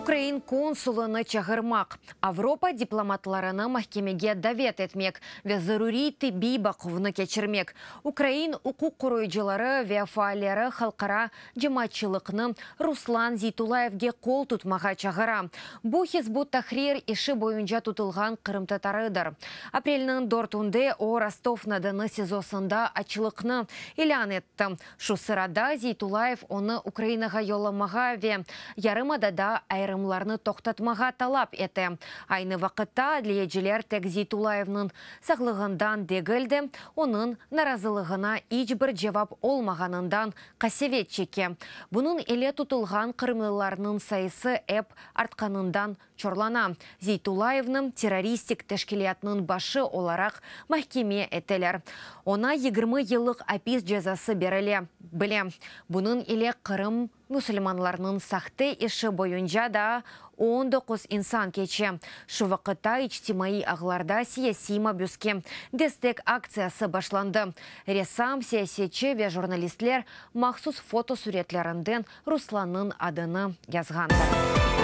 Украин консулыны чагырмак. Авропа дипломатларына махкемеге давет этмек. Ве зарури тибби бақывны кечірмек. Украин уку куройчылары ве фаалері халқара жематчылықны Руслан Зейтулаевге қол тұтмаға чағыра. Бу Хизбут Тахрир иші бойынша тұтылған қырымтатарыдыр. Апрельнің дортунде о Ростов-на-Доны сезосында ачылықны илян етті. Шу сырада Зейтулаев оны Украинаға йоламаға ве ярымадада айрымларны тоқтатмаға талап еті. Айны вақытта әділетшілер тек Зейтулаевның сағлығындан дегілді, оның наразылығына ешбір жауап олмағанындан қасевет чеке. Бұның еле тұтылған қырмыларының сайысы әп артқанындан чорлана. Зейтулаевның террористик тәшкілиятының башы оларақ махкеме етелер. Она 20 елік апис жазасы беріле. Біле, бұның еле Қырым мұсылманларының сақты іші бойынша да 19 инсан кече. Шу вақытта ичтимаи ағларда сияси мабюске дестек акциясы башланды. Ресам сиясетчі ве журналистлер махсус фотосуретлерінден Русланның адыны язғанды.